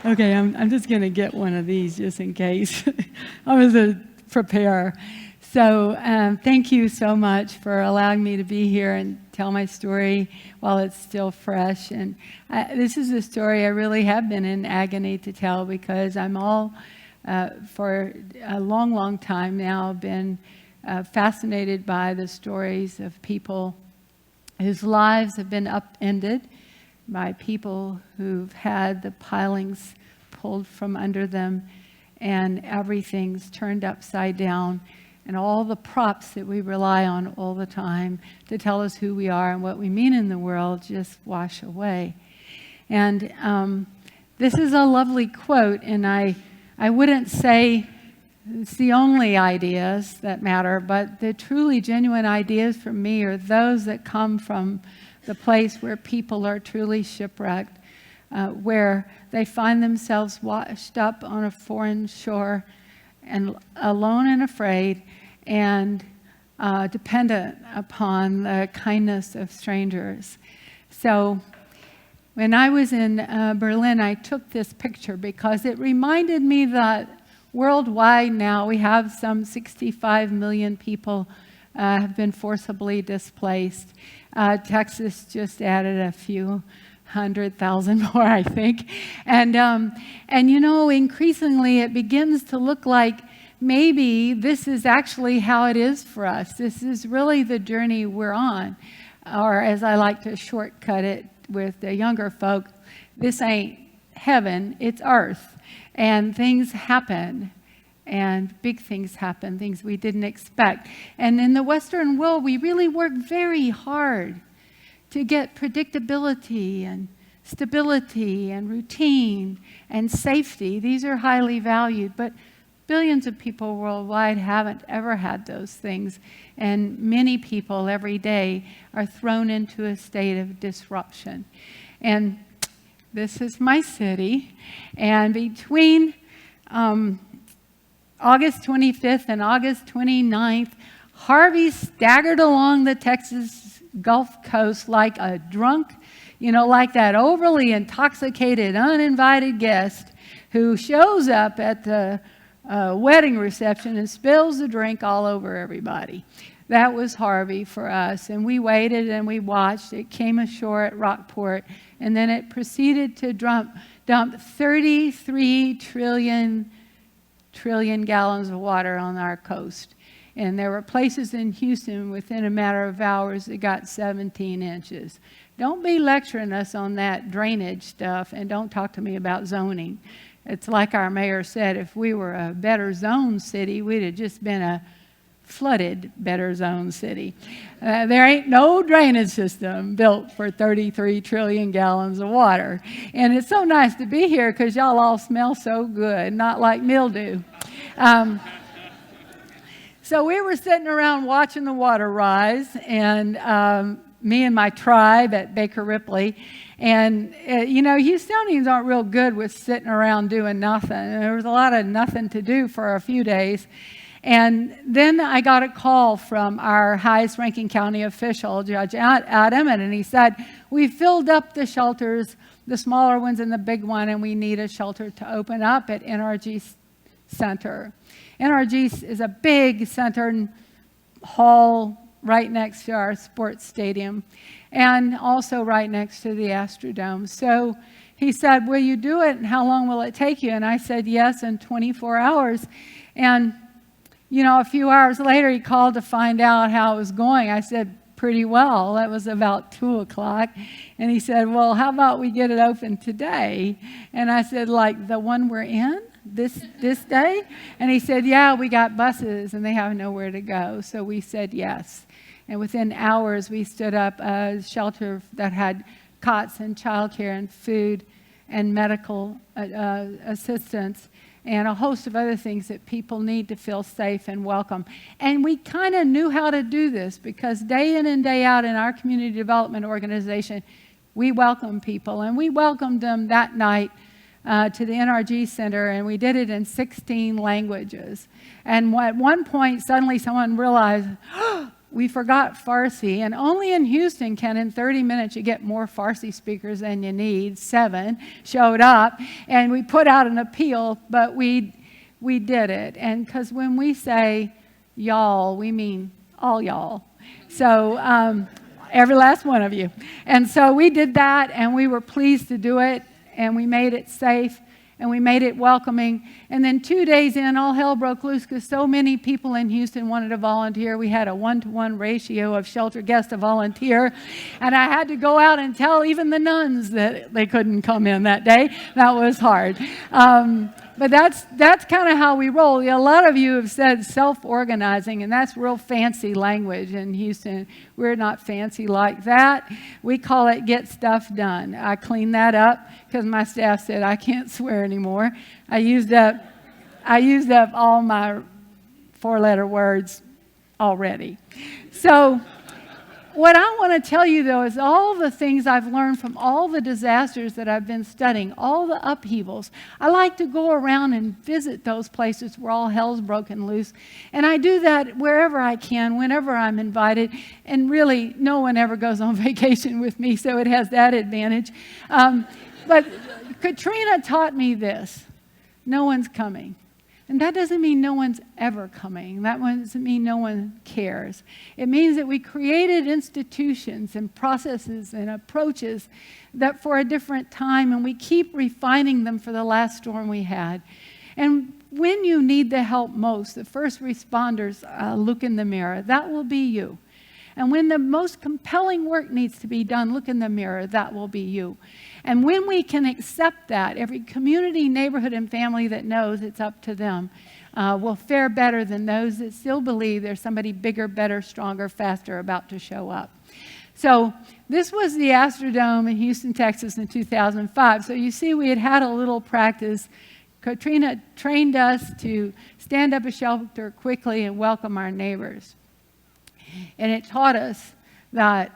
Okay, I'm just going to get one of these just in case. I was a preparer. So thank you so much for allowing me to be here and tell my story while it's still fresh. And this is a story I really have been in agony to tell, because I'm all, for a long, long time now, been fascinated by the stories of people whose lives have been upended by people who've had the pilings pulled from under them and everything's turned upside down, and all the props that we rely on all the time to tell us who we are and what we mean in the world just wash away. And this is a lovely quote, and I wouldn't say it's the only ideas that matter, but the truly genuine ideas for me are those that come from the place where people are truly shipwrecked, where they find themselves washed up on a foreign shore and alone and afraid and dependent upon the kindness of strangers. So when I was in Berlin, I took this picture because it reminded me that worldwide now we have some 65 million people have been forcibly displaced. Texas just added a few 100,000 more, I think. And you know, increasingly it begins to look like maybe this is actually how it is for us. This is really the journey we're on. Or as I like to shortcut it with the younger folk, this ain't heaven, it's earth. And things happen. And big things happen, things we didn't expect. And in the Western world, we really work very hard to get predictability and stability and routine and safety. These are highly valued, but billions of people worldwide haven't ever had those things. And many people every day are thrown into a state of disruption. And this is my city. And between August 25th and August 29th, Harvey staggered along the Texas Gulf Coast like a drunk, you know, like that overly intoxicated, uninvited guest who shows up at the wedding reception and spills the drink all over everybody. That was Harvey for us, and we waited and we watched. It came ashore at Rockport, and then it proceeded to dump 33 trillion gallons of water on our coast. And there were places in Houston within a matter of hours that got 17 inches. Don't be lecturing us on that drainage stuff, and don't talk to me about zoning. It's like our mayor said, if we were a better zone city, we'd have just been a flooded better zone city. There ain't no drainage system built for 33 trillion gallons of water. And it's so nice to be here because y'all all smell so good, not like mildew. So we were sitting around watching the water rise, and me and my tribe at Baker Ripley. And, you know, Houstonians aren't real good with sitting around doing nothing. And there was a lot of nothing to do for a few days. And then I got a call from our highest ranking county official, Judge Adam, and he said, we filled up the shelters, the smaller ones and the big one, and we need a shelter to open up at NRG Center. NRG is a big center hall right next to our sports stadium and also right next to the Astrodome. So he said, will you do it, and how long will it take you? And I said, yes, in 24 hours. And you know, a few hours later, he called to find out how it was going. I said, pretty well. That was about 2 o'clock. And he said, well, how about we get it open today? And I said, like the one we're in this day? And he said, yeah, we got buses and they have nowhere to go. So we said yes. And within hours, we stood up a shelter that had cots and childcare and food and medical assistance and a host of other things that people need to feel safe and welcome. And we kind of knew how to do this because day in and day out in our community development organization, we welcome people. And we welcomed them that night to the NRG Center, and we did it in 16 languages. And at one point, suddenly someone realized, oh, we forgot Farsi, and only in Houston can in 30 minutes you get more Farsi speakers than you need. 7 showed up, and we put out an appeal, but we did it. And because when we say y'all, we mean all y'all. So every last one of you. And so we did that, and we were pleased to do it, and we made it safe, and we made it welcoming. And then 2 days in, all hell broke loose because so many people in Houston wanted to volunteer. We had a 1-to-1 ratio of shelter guest to volunteer. And I had to go out and tell even the nuns that they couldn't come in that day. That was hard. But that's kind of how we roll. A lot of you have said self-organizing, and that's real fancy language in Houston. We're not fancy like that. We call it get stuff done. I cleaned that up because my staff said I can't swear anymore. I used up all my 4-letter words already. So what I want to tell you, though, is all the things I've learned from all the disasters that I've been studying, all the upheavals. I like to go around and visit those places where all hell's broken loose. And I do that wherever I can, whenever I'm invited. And really, no one ever goes on vacation with me, so it has that advantage. But Katrina taught me this. No one's coming. And that doesn't mean no one's ever coming. That doesn't mean no one cares. It means that we created institutions and processes and approaches that for a different time, and we keep refining them for the last storm we had. And when you need the help most, the first responders look in the mirror. That will be you. And when the most compelling work needs to be done, look in the mirror. That will be you. And when we can accept that, every community, neighborhood, and family that knows it's up to them will fare better than those that still believe there's somebody bigger, better, stronger, faster about to show up. So this was the Astrodome in Houston, Texas in 2005. So you see we had a little practice. Katrina trained us to stand up a shelter quickly and welcome our neighbors. And it taught us that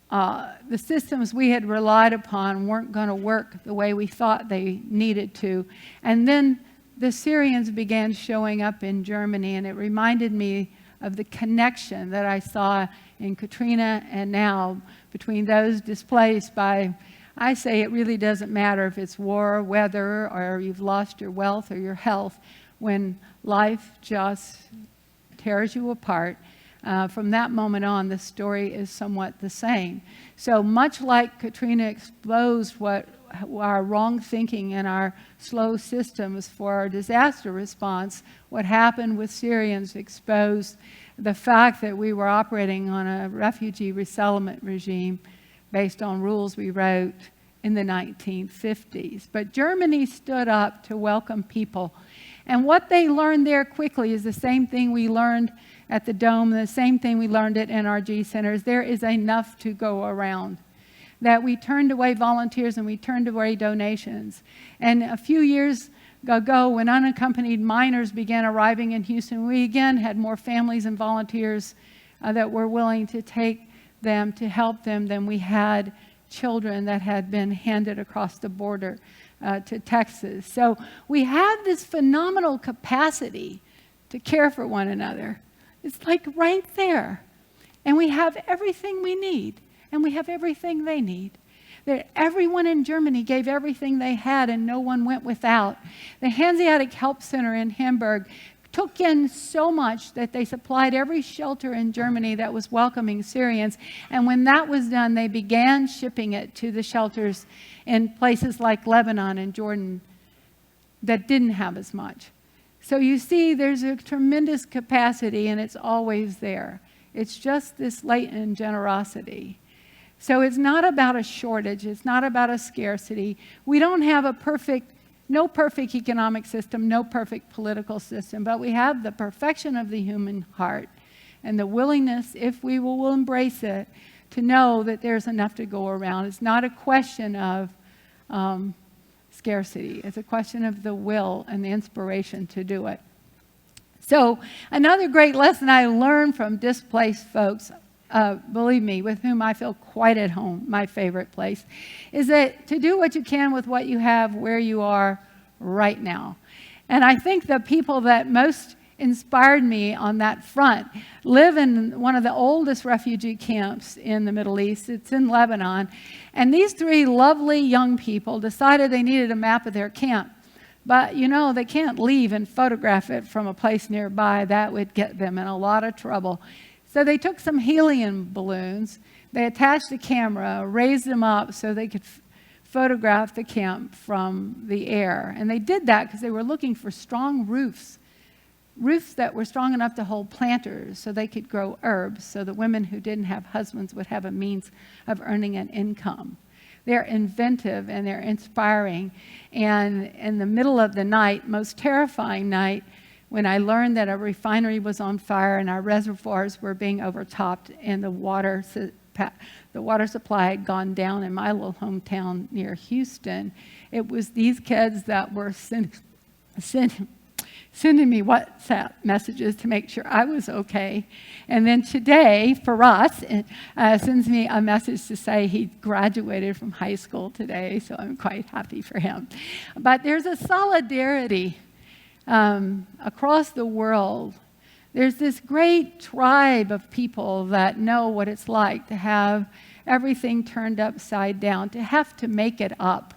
the systems we had relied upon weren't going to work the way we thought they needed to. And then the Syrians began showing up in Germany, and it reminded me of the connection that I saw in Katrina and now between those displaced by, I say it really doesn't matter if it's war, weather, or you've lost your wealth or your health, when life just tears you apart. From that moment on, the story is somewhat the same. So much like Katrina exposed what our wrong thinking and our slow systems for our disaster response, what happened with Syrians exposed the fact that we were operating on a refugee resettlement regime based on rules we wrote in the 1950s. But Germany stood up to welcome people. And what they learned there quickly is the same thing we learned at the Dome, the same thing we learned at NRG centers. There is enough to go around. That we turned away volunteers and we turned away donations. And a few years ago, when unaccompanied minors began arriving in Houston, we again had more families and volunteers that were willing to take them, to help them, than we had children that had been handed across the border to Texas. So we have this phenomenal capacity to care for one another. It's like right there. And we have everything we need. And we have everything they need. That everyone in Germany gave everything they had and no one went without. The Hanseatic Help Center in Hamburg took in so much that they supplied every shelter in Germany that was welcoming Syrians. And when that was done, they began shipping it to the shelters in places like Lebanon and Jordan that didn't have as much. So you see, there's a tremendous capacity, and it's always there. It's just this latent generosity. So it's not about a shortage. It's not about a scarcity. We don't have no perfect economic system, no perfect political system, but we have the perfection of the human heart and the willingness, if we will embrace it, to know that there's enough to go around. It's not a question of scarcity. It's a question of the will and the inspiration to do it. So another great lesson I learned from displaced folks, believe me, with whom I feel quite at home, my favorite place, is that to do what you can with what you have where you are right now. And I think the people that most inspired me on that front. Live in one of the oldest refugee camps in the Middle East. It's in Lebanon. And these three lovely young people decided they needed a map of their camp. But, you know, they can't leave and photograph it from a place nearby. That would get them in a lot of trouble. So they took some helium balloons. They attached a camera, raised them up so they could photograph the camp from the air. And they did that because they were looking for strong roofs that were strong enough to hold planters so they could grow herbs so the women who didn't have husbands would have a means of earning an income. They're inventive and they're inspiring. And in the middle of the night, most terrifying night, when I learned that a refinery was on fire and our reservoirs were being overtopped and the water supply had gone down in my little hometown near Houston, it was these kids that were sending me WhatsApp messages to make sure I was okay. And then today, for us, sends me a message to say he graduated from high school today, so I'm quite happy for him. But there's a solidarity across the world. There's this great tribe of people that know what it's like to have everything turned upside down, to have to make it up.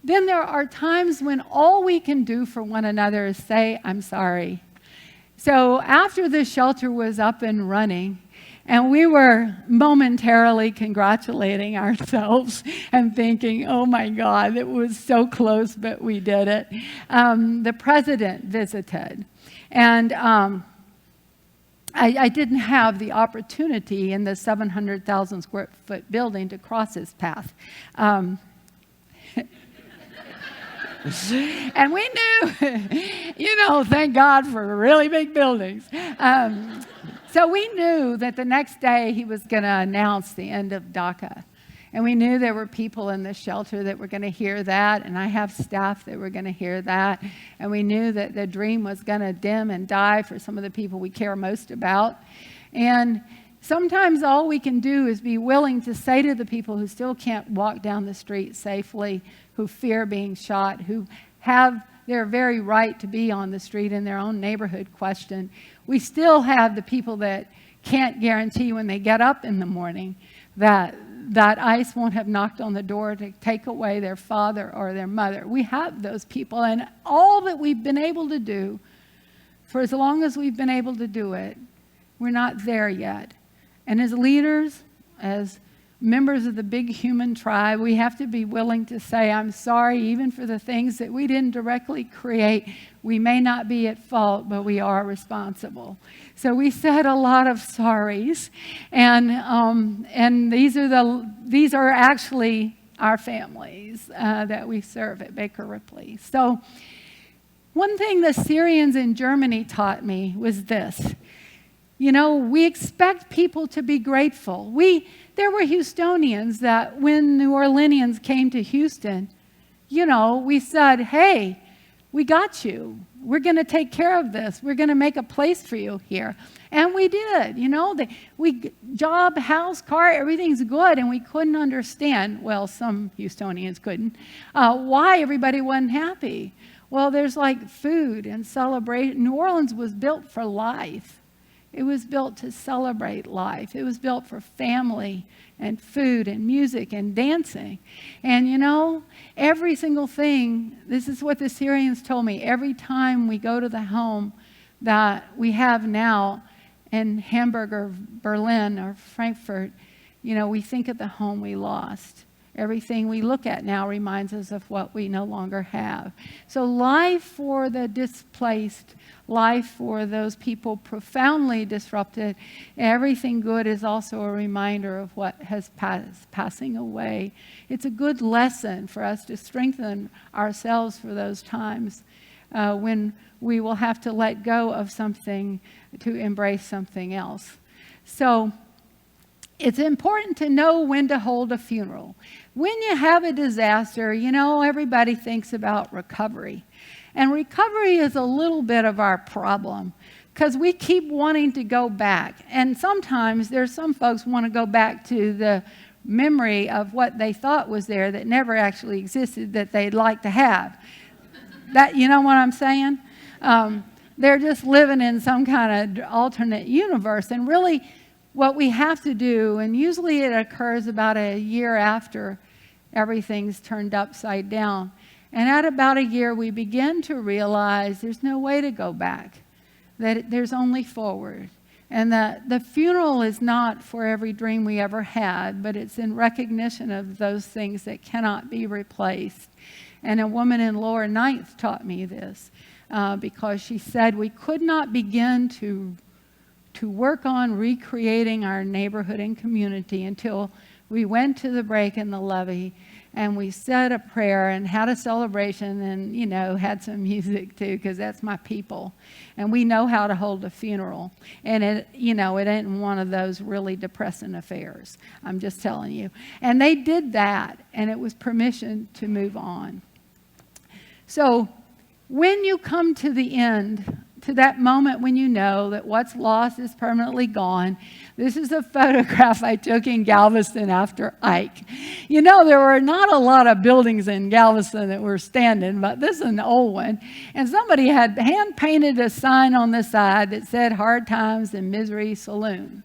Then there are times when all we can do for one another is say, I'm sorry. So after the shelter was up and running, and we were momentarily congratulating ourselves and thinking, oh my God, it was so close, but we did it. The president visited. And I didn't have the opportunity in the 700,000 square foot building to cross his path. And we knew, thank God for really big buildings. So we knew that the next day he was going to announce the end of DACA. And we knew there were people in the shelter that were going to hear that, and I have staff that were going to hear that. And we knew that the dream was going to dim and die for some of the people we care most about. And sometimes all we can do is be willing to say to the people who still can't walk down the street safely, who fear being shot, who have their very right to be on the street in their own neighborhood questioned. We still have the people that can't guarantee when they get up in the morning that ICE won't have knocked on the door to take away their father or their mother. We have those people, and all that we've been able to do, for as long as we've been able to do it, we're not there yet. And as leaders, as members of the big human tribe, we have to be willing to say, I'm sorry, even for the things that we didn't directly create. We may not be at fault, but we are responsible. So we said a lot of sorries, and these are actually our families that we serve at Baker Ripley. So one thing the Syrians in Germany taught me was this. We expect people to be grateful. There were Houstonians that when New Orleanians came to Houston, we said, hey, we got you. We're going to take care of this. We're going to make a place for you here. And we did. Job, house, car, everything's good. And we couldn't understand, well, some Houstonians couldn't, why everybody wasn't happy. Well, there's like food and celebration. New Orleans was built for life. It was built to celebrate life. It was built for family and food and music and dancing. And every single thing, this is what the Syrians told me, every time we go to the home that we have now in Hamburg or Berlin or Frankfurt, we think of the home we lost. Everything we look at now reminds us of what we no longer have. So life for the displaced, life for those people profoundly disrupted, everything good is also a reminder of what has passing away. It's a good lesson for us to strengthen ourselves for those times when we will have to let go of something to embrace something else. So it's important to know when to hold a funeral. When you have a disaster, everybody thinks about recovery. And recovery is a little bit of our problem because we keep wanting to go back. And sometimes there's some folks who want to go back to the memory of what they thought was there that never actually existed that they'd like to have. You know what I'm saying? they're just living in some kind of alternate universe. And really, what we have to do, and usually it occurs about a year after everything's turned upside down. And at about a year, we begin to realize there's no way to go back, that there's only forward. And that the funeral is not for every dream we ever had, but it's in recognition of those things that cannot be replaced. And a woman in lower ninth taught me this because she said we could not begin to work on recreating our neighborhood and community until we went to the break in the levee and we said a prayer and had a celebration and, you know, had some music too, because that's my people. And we know how to hold a funeral. And it, you know, it ain't one of those really depressing affairs. I'm just telling you. And they did that, and it was permission to move on. So when you come to the end, to that moment when you know that what's lost is permanently gone. This is a photograph I took in Galveston after Ike. You know, there were not a lot of buildings in Galveston that were standing, but this is an old one. And somebody had hand-painted a sign on the side that said, "Hard Times and Misery Saloon."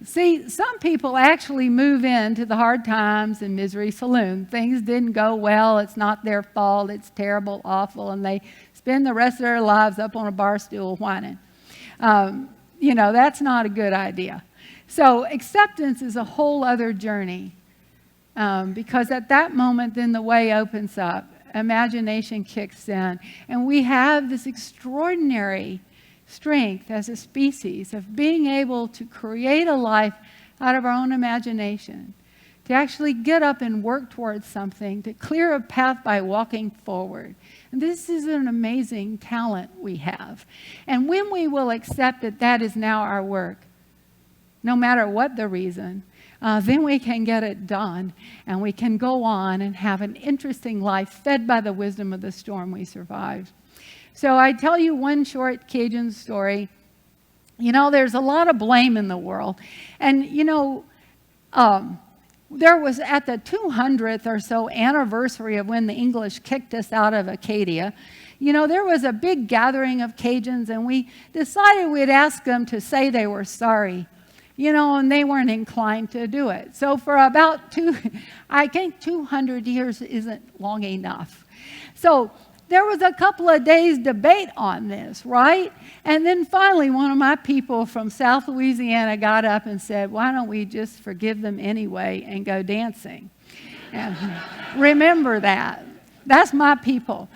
See, some people actually move into the Hard Times and Misery Saloon. Things didn't go well. It's not their fault. It's terrible, awful, and they spend the rest of their lives up on a bar stool whining. You know, that's not a good idea. So acceptance is a whole other journey because at that moment, then the way opens up. Imagination kicks in, and we have this extraordinary strength as a species of being able to create a life out of our own imagination, to actually get up and work towards something, to clear a path by walking forward. And this is an amazing talent we have. And when we will accept that that is now our work, no matter what the reason, then we can get it done, and we can go on and have an interesting life fed by the wisdom of the storm we survived. So I tell you one short Cajun story. You know, there's a lot of blame in the world. And, you know, there was at the 200th or so anniversary of when the English kicked us out of Acadia, you know, there was a big gathering of Cajuns, and we decided we'd ask them to say they were sorry. You know, and they weren't inclined to do it. So for about 200 years isn't long enough. So there was a couple of days debate on this, right? And then finally, one of my people from South Louisiana got up and said, "Why don't we just forgive them anyway and go dancing?" And remember that. That's my people.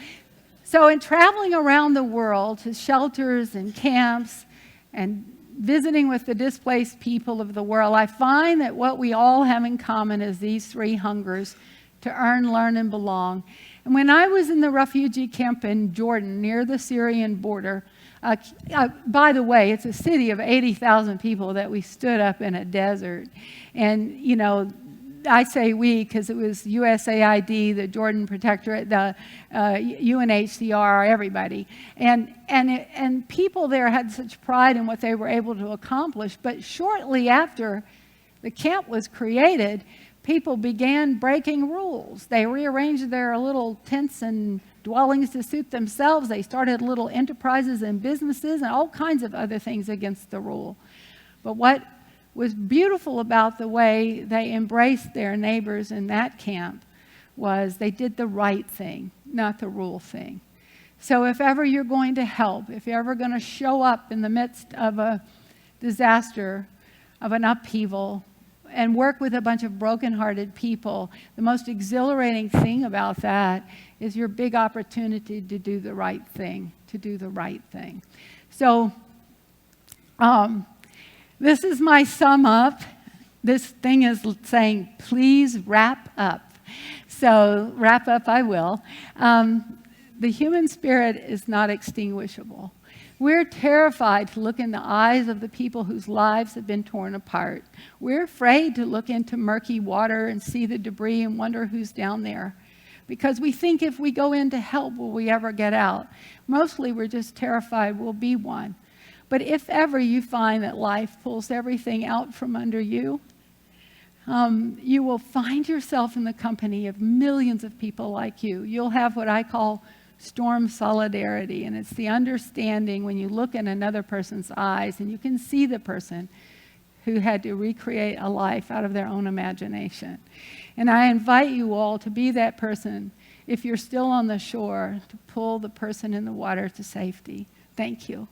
So in traveling around the world to shelters and camps and visiting with the displaced people of the world, I find that what we all have in common is these three hungers: to earn, learn, and belong. And when I was in the refugee camp in Jordan near the Syrian border, by the way, it's a city of 80,000 people that we stood up in a desert. And, you know, I say we because it was USAID, the Jordan Protectorate, the UNHCR, everybody. And people there had such pride in what they were able to accomplish. But shortly after the camp was created, people began breaking rules. They rearranged their little tents and dwellings to suit themselves. They started little enterprises and businesses and all kinds of other things against the rule. But what was beautiful about the way they embraced their neighbors in that camp was they did the right thing, not the rule thing. So if ever you're going to help, if you're ever going to show up in the midst of a disaster, of an upheaval, and work with a bunch of broken-hearted people, the most exhilarating thing about that is your big opportunity to do the right thing, So this is my sum up. This thing is saying, please wrap up. So wrap up I will. The human spirit is not extinguishable. We're terrified to look in the eyes of the people whose lives have been torn apart. We're afraid to look into murky water and see the debris and wonder who's down there, because we think if we go in to help, will we ever get out? Mostly we're just terrified we'll be one. But if ever you find that life pulls everything out from under you, you will find yourself in the company of millions of people like you. You'll have what I call storm solidarity, and it's the understanding when you look in another person's eyes and you can see the person who had to recreate a life out of their own imagination. And I invite you all to be that person, if you're still on the shore, to pull the person in the water to safety. Thank you.